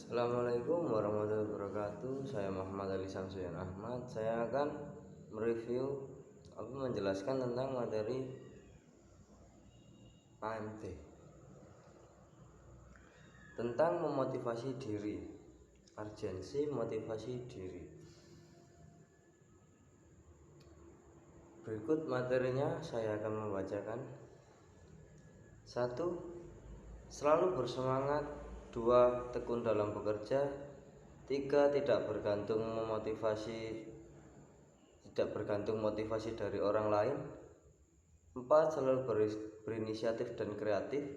Assalamualaikum warahmatullahi wabarakatuh. Saya Muhammad Ali Samsuyan Ahmad. Saya akan menjelaskan tentang materi AMT tentang memotivasi diri, urgensi motivasi diri. Berikut materinya saya akan membacakan. 1. Selalu bersemangat. 2. Tekun dalam bekerja. 3. Tidak bergantung motivasi dari orang lain. 4. Selalu berinisiatif dan kreatif.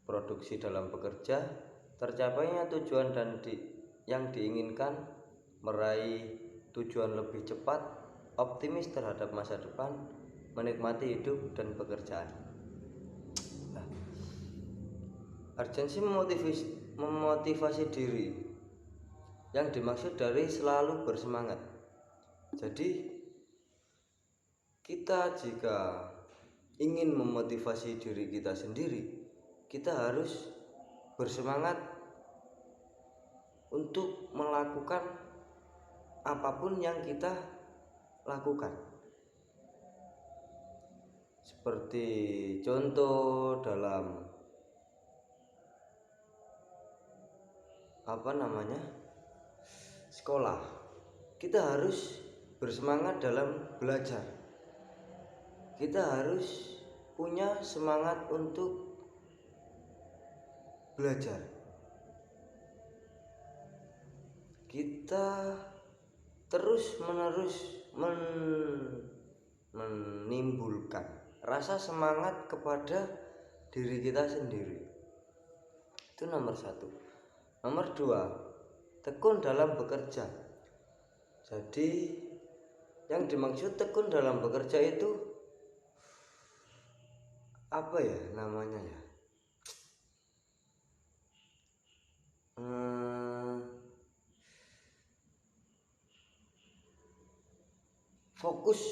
Produksi dalam bekerja. Tercapainya tujuan yang diinginkan. Meraih tujuan lebih cepat. Optimis terhadap masa depan. Menikmati hidup dan pekerjaan. Urgensi memotivasi diri yang dimaksud dari selalu bersemangat. Jadi kita jika ingin memotivasi diri kita sendiri, kita harus bersemangat untuk melakukan apapun yang kita lakukan. Seperti contoh dalam sekolah, kita harus bersemangat dalam belajar. Kita harus punya semangat untuk belajar. Kita terus-menerus menimbulkan rasa semangat kepada diri kita sendiri. Itu nomor 1. Nomor 2, tekun dalam bekerja. Jadi yang dimaksud tekun dalam bekerja itu apa ya namanya ya? Fokus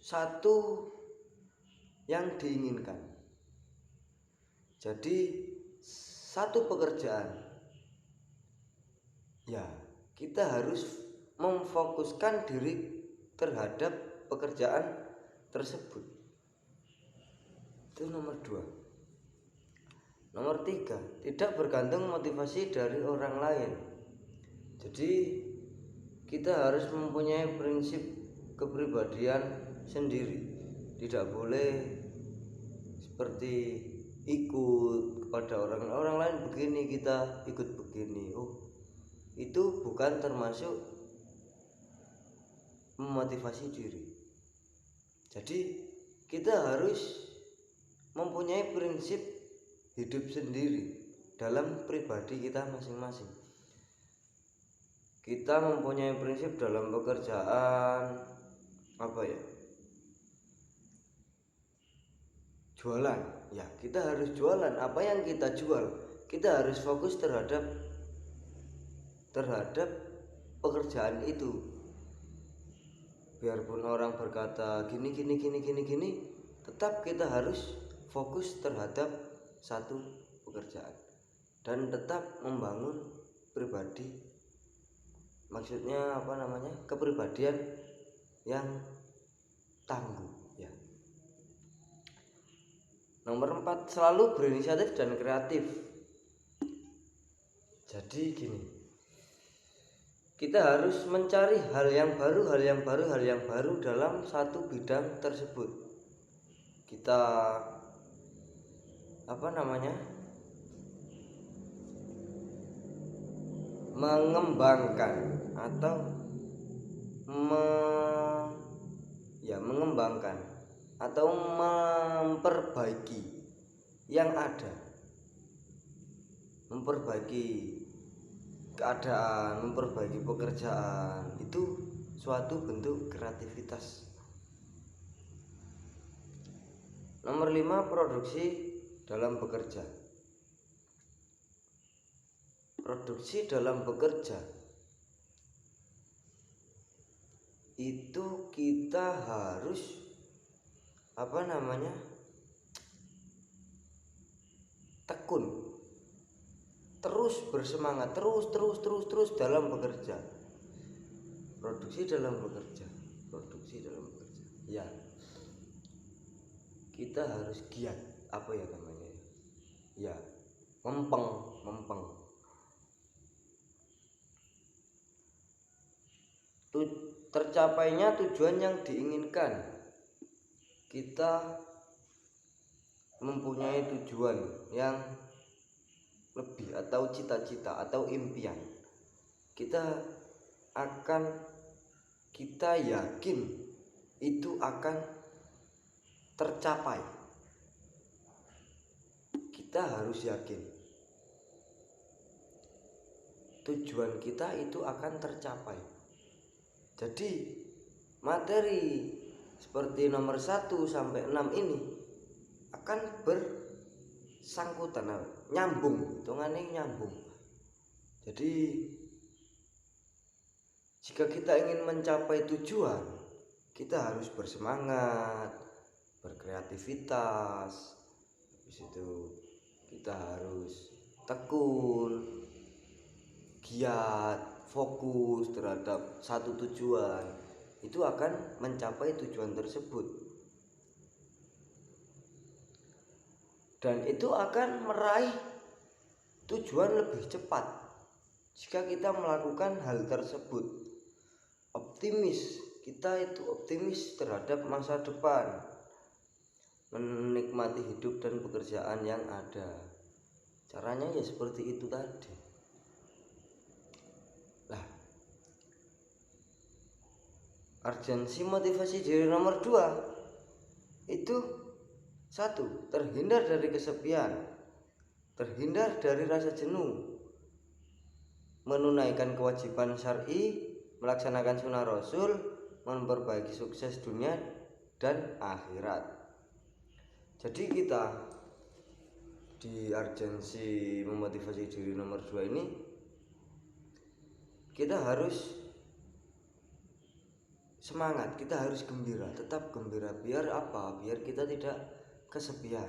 satu yang diinginkan. Jadi satu pekerjaan, ya kita harus memfokuskan diri terhadap pekerjaan tersebut. Itu nomor 2. Nomor 3, tidak bergantung motivasi dari orang lain. Jadi kita harus mempunyai prinsip kepribadian sendiri. Tidak boleh seperti ikut kepada orang lain begini, kita ikut begini. Itu bukan termasuk memotivasi diri. Jadi kita harus mempunyai prinsip hidup sendiri dalam pribadi kita masing-masing. Kita mempunyai prinsip dalam pekerjaan jualan, ya kita harus jualan. Apa yang kita jual, kita harus fokus terhadap pekerjaan itu. Biarpun orang berkata gini, tetap kita harus fokus terhadap satu pekerjaan dan tetap membangun pribadi. Maksudnya kepribadian yang tangguh ya. Nomor 4, selalu berinisiatif dan kreatif. Jadi gini, kita harus mencari hal yang baru dalam satu bidang tersebut. Kita mengembangkan atau memperbaiki yang ada, memperbaiki keadaan, memperbaiki pekerjaan. Itu suatu bentuk kreativitas. Nomor 5, produksi dalam bekerja. Produksi dalam bekerja itu kita harus tekun terus bersemangat, terus dalam bekerja. Produksi dalam bekerja. Ya, kita harus giat, apa ya namanya? Ya, mempeng. Tercapainya tujuan yang diinginkan. Kita mempunyai tujuan yang lebih atau cita-cita atau impian. Kita yakin itu akan tercapai. Kita harus yakin tujuan kita itu akan tercapai. Jadi materi seperti nomor 1 sampai 6 ini akan bersangkutan, nyambung, hitungannya nyambung. Jadi jika kita ingin mencapai tujuan, kita harus bersemangat, berkreativitas. Habis itu kita harus tekun, giat, fokus terhadap satu tujuan. Itu akan mencapai tujuan tersebut. Dan itu akan meraih tujuan lebih cepat jika kita melakukan hal tersebut. Kita itu optimis terhadap masa depan, menikmati hidup dan pekerjaan yang ada. Caranya ya seperti itu tadi. Lah, urgensi motivasi diri nomor 2 itu 1. Terhindar dari kesepian, terhindar dari rasa jenuh, menunaikan kewajiban syar'i, melaksanakan sunnah Rasul, memperbaiki sukses dunia dan akhirat. Jadi kita di urgensi memotivasi diri nomor 2 ini, kita harus semangat, kita harus gembira, tetap gembira. Biar apa? Biar kita tidak kesepian,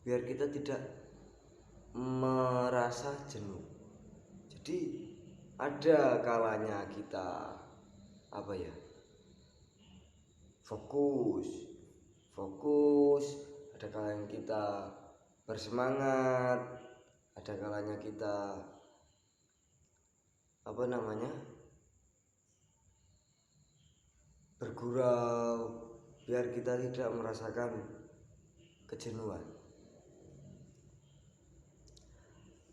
biar kita tidak merasa jenuh. Jadi ada kalanya kita fokus, ada kalanya kita bersemangat, ada kalanya kita bergurau, biar kita tidak merasakan kejenuhan.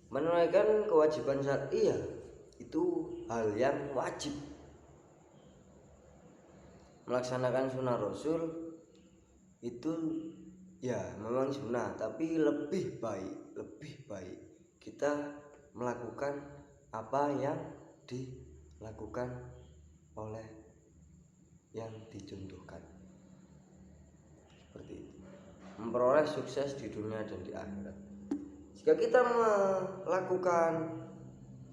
Menunaikan kewajiban syar'i itu hal yang wajib. Melaksanakan sunnah Rasul itu ya memang sunnah, tapi lebih baik kita melakukan apa yang dilakukan oleh yang dicontohkan. Seperti itu, memperoleh sukses di dunia dan di akhirat. Jika kita melakukan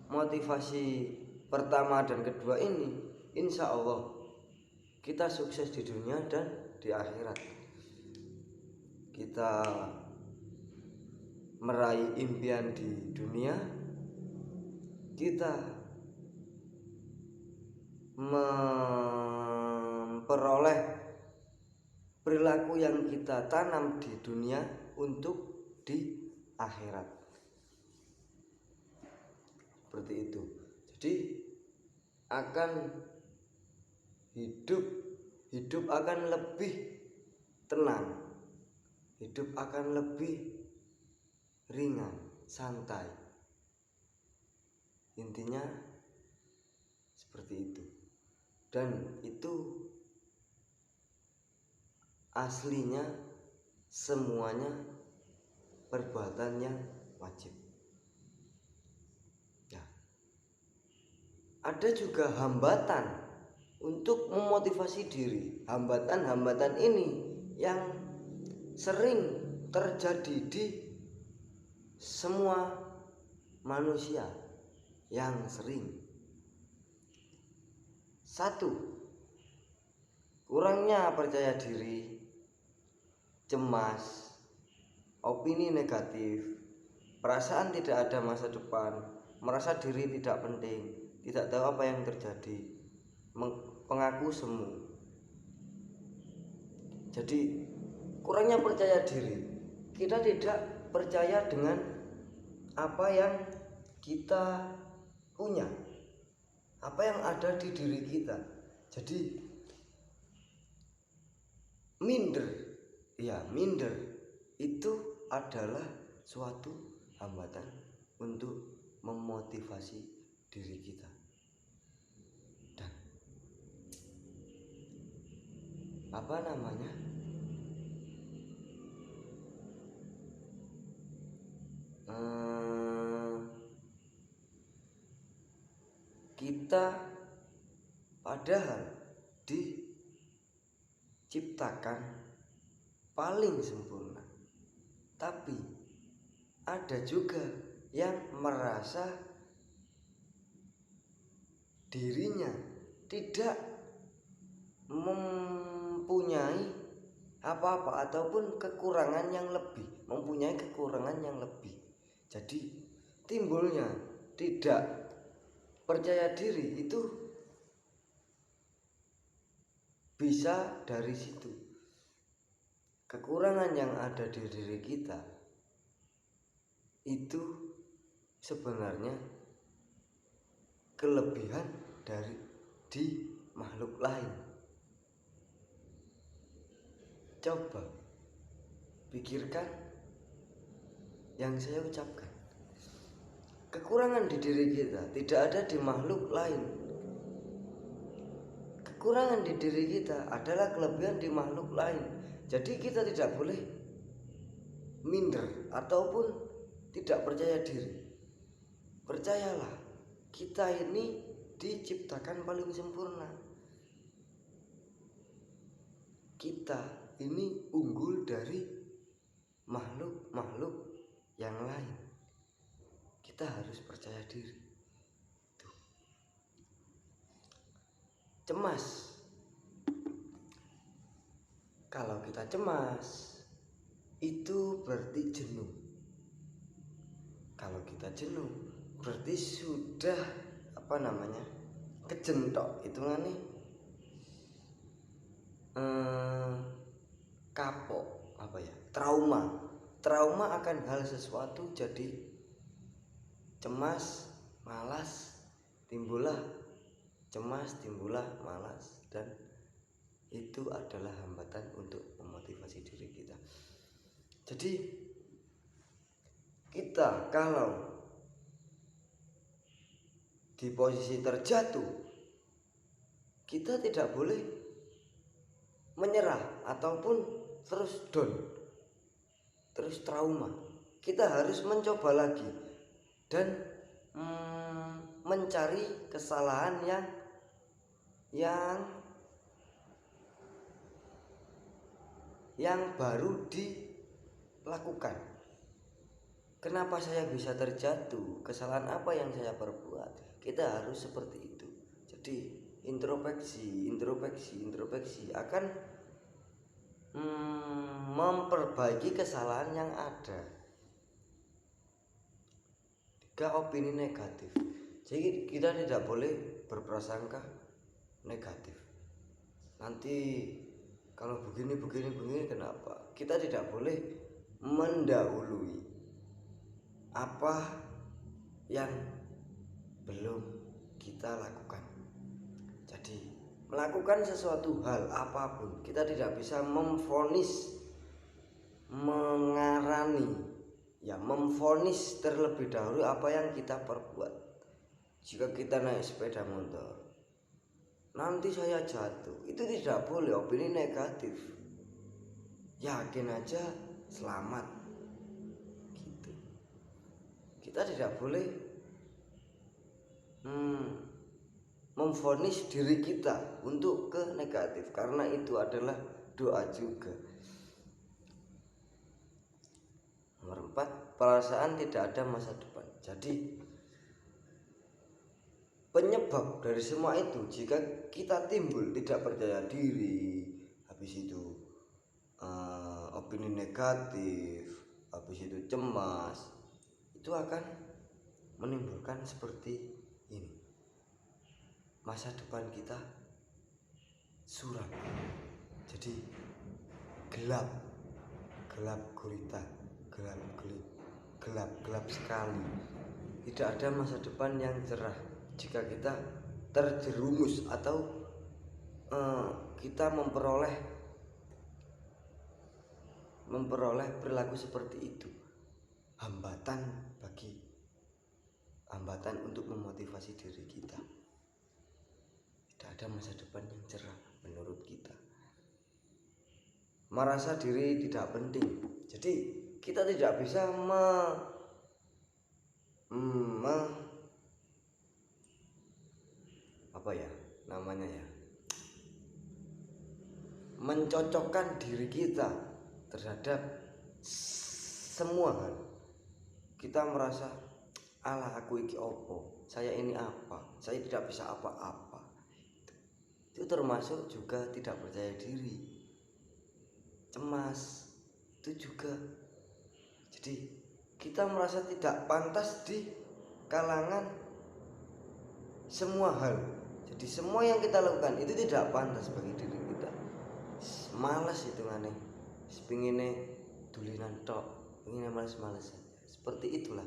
motivasi pertama dan kedua ini, insya Allah kita sukses di dunia dan di akhirat. Kita meraih impian di dunia, kita memperoleh perilaku yang kita tanam di dunia untuk di akhirat. Seperti itu. Jadi akan hidup akan lebih tenang, hidup akan lebih ringan, santai. Intinya seperti itu. Dan itu aslinya semuanya perbuatan yang wajib. Nah, ada juga hambatan untuk memotivasi diri. Hambatan-hambatan ini yang sering terjadi di semua manusia, yang sering. 1. Kurangnya percaya diri, cemas, opini negatif, perasaan tidak ada masa depan, merasa diri tidak penting, tidak tahu apa yang terjadi, pengaku semu. Jadi kurangnya percaya diri, kita tidak percaya dengan apa yang kita punya, apa yang ada di diri kita. Jadi minder itu adalah suatu hambatan untuk memotivasi diri kita. Dan kita padahal diciptakan paling sempurna, tapi ada juga yang merasa dirinya tidak mempunyai apa-apa ataupun mempunyai kekurangan yang lebih. Jadi timbulnya tidak percaya diri itu bisa dari situ. Kekurangan yang ada di diri kita itu sebenarnya kelebihan di makhluk lain. Coba pikirkan yang saya ucapkan. Kekurangan di diri kita tidak ada di makhluk lain. Kekurangan di diri kita adalah kelebihan di makhluk lain. Jadi kita tidak boleh minder ataupun tidak percaya diri. Percayalah, kita ini diciptakan paling sempurna. Kita ini unggul dari makhluk-makhluk yang lain. Kita harus percaya diri. Tuh. Cemas. Kalau kita cemas, itu berarti jenuh. Kalau kita jenuh, berarti sudah kejentok hitungannya, kapok, trauma akan hal sesuatu. Jadi cemas, malas, timbullah malas, dan itu adalah hambatan untuk memotivasi diri kita. Jadi kita kalau di posisi terjatuh, kita tidak boleh menyerah ataupun terus down, terus trauma. Kita harus mencoba lagi dan mencari kesalahan yang baru dilakukan. Kenapa saya bisa terjatuh? Kesalahan apa yang saya perbuat? Kita harus seperti itu. Jadi introspeksi akan memperbaiki kesalahan yang ada. Opini negatif. Jadi kita tidak boleh berprasangka negatif. Nanti kalau begini kenapa? Kita tidak boleh mendahului apa yang belum kita lakukan. Jadi melakukan sesuatu hal apapun, kita tidak bisa memvonis, memvonis terlebih dahulu apa yang kita perbuat. Jika kita naik sepeda motor, nanti saya jatuh, itu tidak boleh opini negatif. Yakin aja selamat gitu. Kita tidak boleh memvonis diri kita untuk ke negatif, karena itu adalah doa juga. Nomor 4, perasaan tidak ada masa depan. Jadi penyebab dari semua itu, jika kita timbul tidak percaya diri, habis itu opini negatif, habis itu cemas, itu akan menimbulkan seperti ini. Masa depan kita suram, jadi gelap gulita, gelap sekali. Tidak ada masa depan yang cerah jika kita terjerumus atau kita memperoleh perilaku seperti itu. Hambatan untuk memotivasi diri kita. Tidak ada masa depan yang cerah menurut kita. Merasa diri tidak penting. Jadi kita tidak bisa mencocokkan diri kita terhadap semua hal. Kita merasa, alah aku iki opo, saya ini apa, saya tidak bisa apa-apa. Itu termasuk juga tidak percaya diri, cemas, itu juga. Jadi kita merasa tidak pantas di kalangan semua hal. Jadi semua yang kita lakukan itu tidak pantas bagi diri kita. Malas itu aneh, sepingine dulinan tok, pengen males-males saja. Seperti itulah.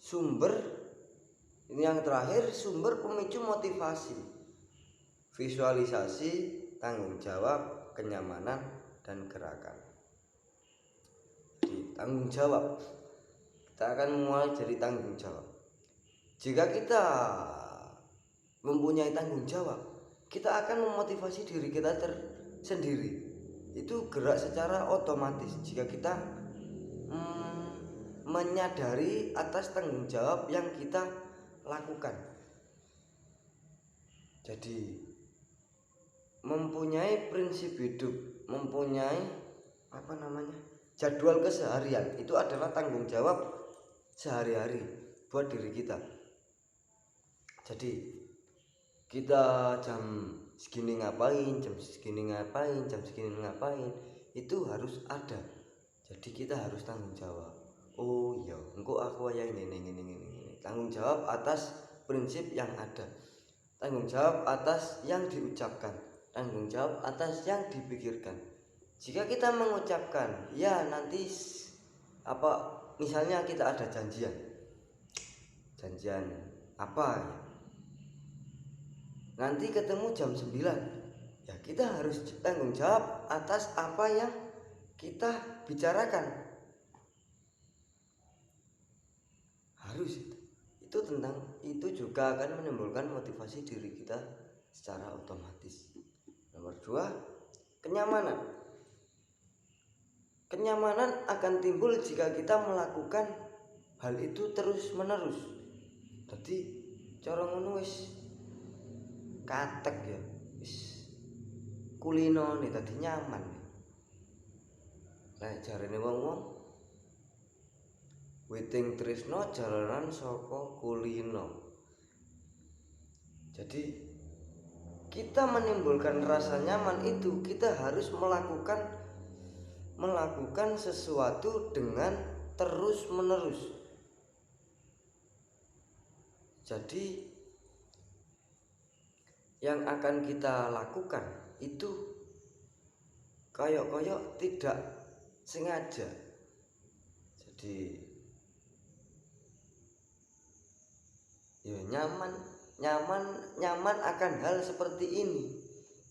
Sumber ini yang terakhir, sumber pemicu motivasi, visualisasi, tanggung jawab, kenyamanan, dan gerakan. Jadi tanggung jawab, kita akan mulai dari tanggung jawab. Jika kita mempunyai tanggung jawab, kita akan memotivasi diri kita sendiri. Itu gerak secara otomatis jika kita menyadari atas tanggung jawab yang kita lakukan. Jadi mempunyai prinsip hidup, mempunyai jadwal keseharian, itu adalah tanggung jawab sehari-hari buat diri kita. Jadi kita jam segini ngapain, jam segini ngapain, itu harus ada. Jadi kita harus tanggung jawab. Oh iya, engko aku ya ini. Tanggung jawab atas prinsip yang ada. Tanggung jawab atas yang diucapkan. Tanggung jawab atas yang dipikirkan. Jika kita mengucapkan, ya nanti misalnya kita ada janjian apa ya, nanti ketemu jam 9, ya kita harus tanggung jawab atas apa yang kita bicarakan. Harus itu juga akan menimbulkan motivasi diri kita secara otomatis. Nomor 2, kenyamanan akan timbul jika kita melakukan hal itu terus menerus. Jadi cara ngono wis katek ya, wis kulino nih tadi nyaman. Lah jarene wong-wong witing tresno jalanan saka kulino. Jadi kita menimbulkan rasa nyaman itu, kita harus melakukan sesuatu dengan terus menerus. Jadi yang akan kita lakukan itu koyok tidak sengaja. Jadi ya nyaman akan hal seperti ini,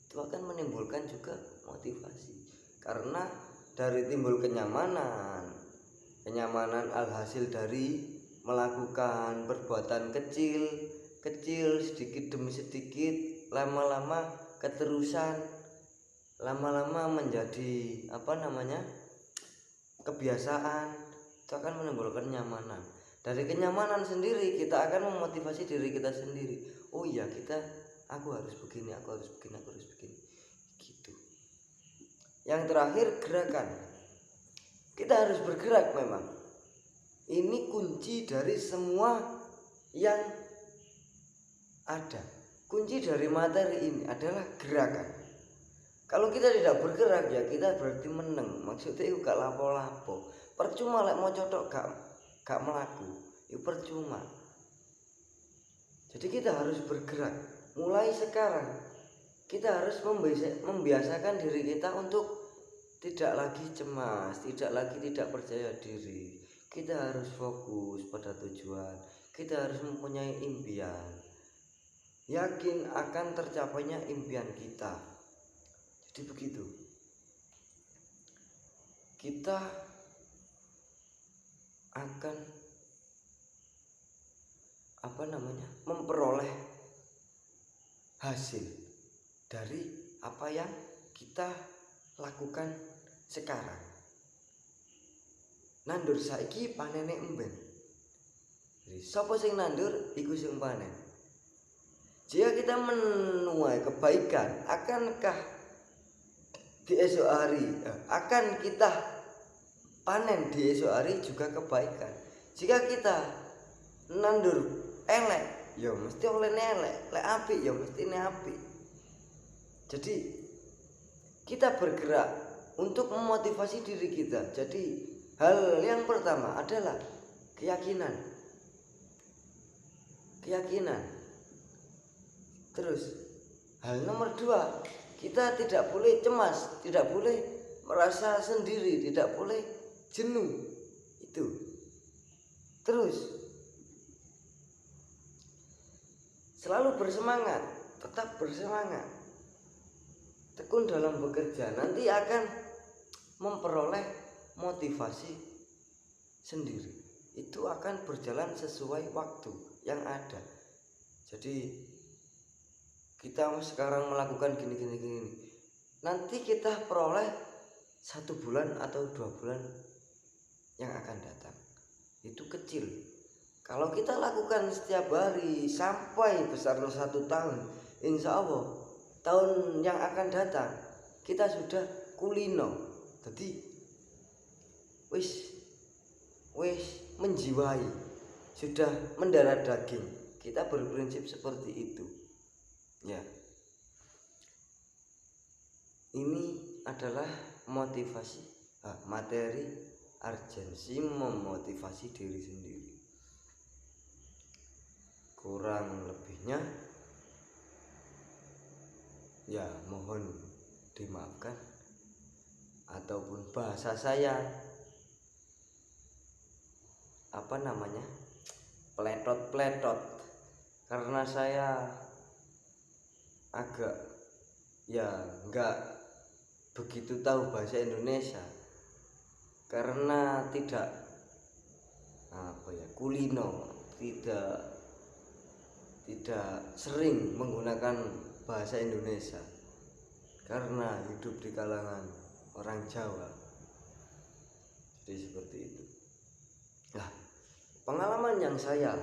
itu akan menimbulkan juga motivasi. Karena dari timbul kenyamanan alhasil dari melakukan perbuatan kecil sedikit demi sedikit, lama-lama keterusan, lama-lama menjadi kebiasaan, itu akan menimbulkan nyamanan. Dari kenyamanan sendiri kita akan memotivasi diri kita sendiri. Oh iya, aku harus begini gitu. Yang terakhir, gerakan. Kita harus bergerak memang. Ini kunci dari semua yang ada. Kunci dari materi ini adalah gerakan. Kalau kita tidak bergerak ya kita berarti meneng. Maksudnya itu gak lapo-lapo. Percuma lek mau cotok gak melaku. Itu percuma. Jadi kita harus bergerak. Mulai sekarang kita harus membiasakan diri kita untuk tidak lagi cemas, tidak lagi tidak percaya diri. Kita harus fokus pada tujuan. Kita harus mempunyai impian. Yakin akan tercapainya impian kita. Jadi begitu. Kita akan memperoleh hasil dari apa yang kita lakukan sekarang. Nandur saiki panene emben. Jadi sapa sing nandur iku sing panen. Jika kita menuai kebaikan, akankah di esok hari akan kita panen di esok hari juga kebaikan. Jika kita nandur elek, ya mesti oleh elek, lek apik ya mesti apik. Jadi kita bergerak untuk memotivasi diri kita. Jadi hal yang pertama adalah keyakinan. Terus hal nomor 2, kita tidak boleh cemas, tidak boleh merasa sendiri, tidak boleh jenuh. Itu. Terus selalu bersemangat, tetap bersemangat. Tekun dalam bekerja, nanti akan memperoleh motivasi sendiri. Itu akan berjalan sesuai waktu yang ada. Jadi kita sekarang melakukan gini. Nanti kita peroleh 1 bulan atau 2 bulan yang akan datang. Itu kecil. Kalau kita lakukan setiap hari sampai besarnya 1 tahun, insya Allah tahun yang akan datang kita sudah kulino. Jadi wis menjiwai, sudah mendarah daging. Kita berprinsip seperti itu. Ya. Ini adalah motivasi materi urgensi memotivasi diri sendiri. Kurang lebihnya ya mohon dimaafkan, ataupun bahasa saya pletot karena saya agak nggak begitu tahu bahasa Indonesia karena tidak kulino, tidak sering menggunakan bahasa Indonesia karena hidup di kalangan orang Jawa. Jadi seperti itu. Nah, pengalaman yang saya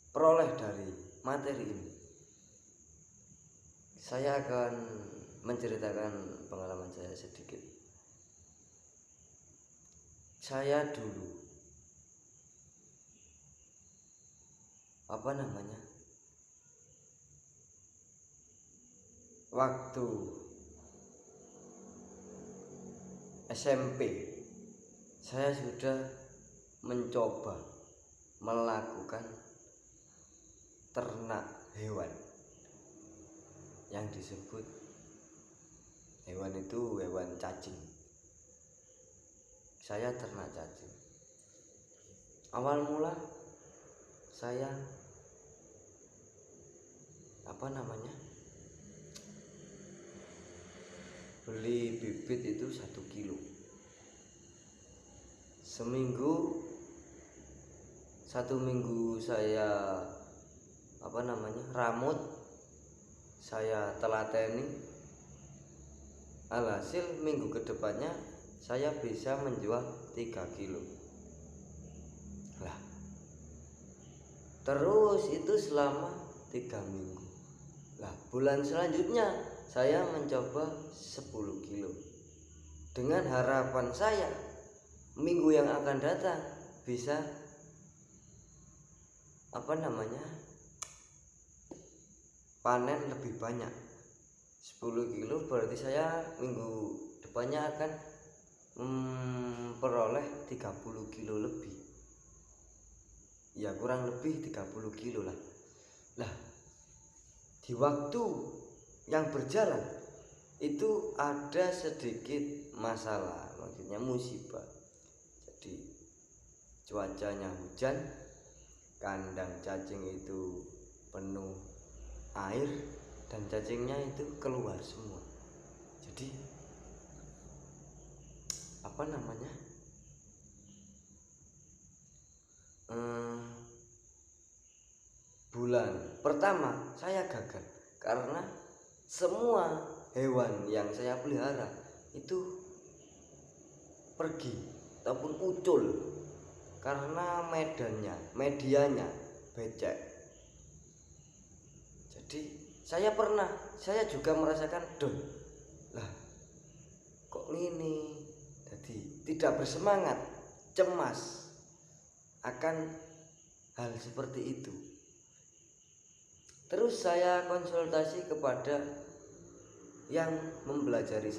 peroleh dari materi ini, saya akan menceritakan pengalaman saya sedikit. Saya dulu waktu SMP saya sudah mencoba melakukan ternak hewan yang disebut hewan itu hewan cacing. Saya ternak cacing. Awal mula saya beli bibit itu 1 kilo. Satu minggu saya ramut, saya telateni, alhasil minggu kedepannya saya bisa menjual 3 kilo. Lah, terus itu selama 3 minggu. Lah, bulan selanjutnya saya mencoba 10 kilo dengan harapan saya minggu yang akan datang bisa panen lebih banyak 10 kilo, berarti saya minggu depannya akan memperoleh 30 kilo lebih. Ya kurang lebih 30 kilo lah. Lah, di waktu yang berjalan itu ada sedikit masalah, maksudnya musibah. Jadi cuacanya hujan, kandang cacing itu penuh air dan cacingnya itu keluar semua. Jadi apa namanya, bulan pertama saya gagal karena semua hewan yang saya pelihara itu pergi ataupun ucul karena medianya becek. Jadi saya juga merasakan down lah, kok ini, jadi tidak bersemangat, cemas akan hal seperti itu. Terus saya konsultasi kepada yang mempelajari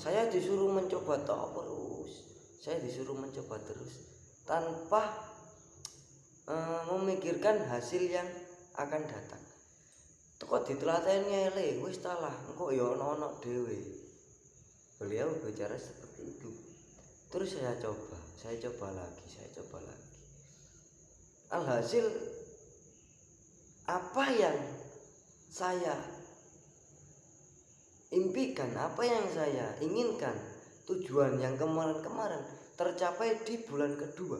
saya disuruh mencoba terus tanpa memikirkan hasil yang akan datang. Kok ditelateni ele wis talah engko ya ono dhewe. Beliau bicara seperti itu. Terus saya coba lagi. Alhasil apa yang saya impikan, apa yang saya inginkan, tujuan yang kemarin tercapai di bulan kedua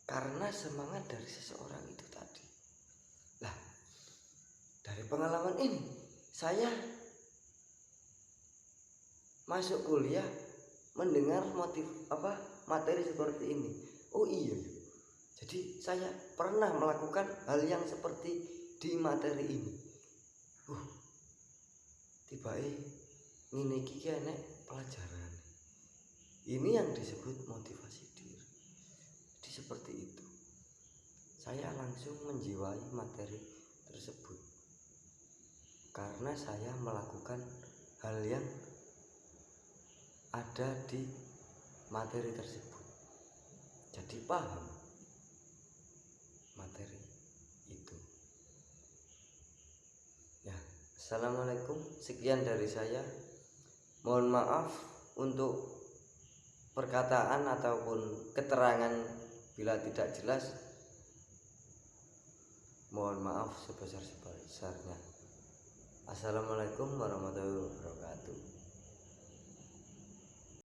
karena semangat dari seseorang itu tadi. Lah, dari pengalaman ini saya masuk kuliah mendengar materi seperti ini. Oh iya, jadi saya pernah melakukan hal yang seperti di materi ini. Tiba-tiba ngene iki enek pelajaran. Ini yang disebut motivasi diri. Jadi seperti itu. Saya langsung menjiwai materi tersebut karena saya melakukan hal yang ada di materi tersebut. Jadi paham materi itu. Ya, assalamualaikum, sekian dari saya. Mohon maaf untuk perkataan ataupun keterangan bila tidak jelas. Mohon maaf sebesar-besarnya. Assalamualaikum warahmatullahi wabarakatuh.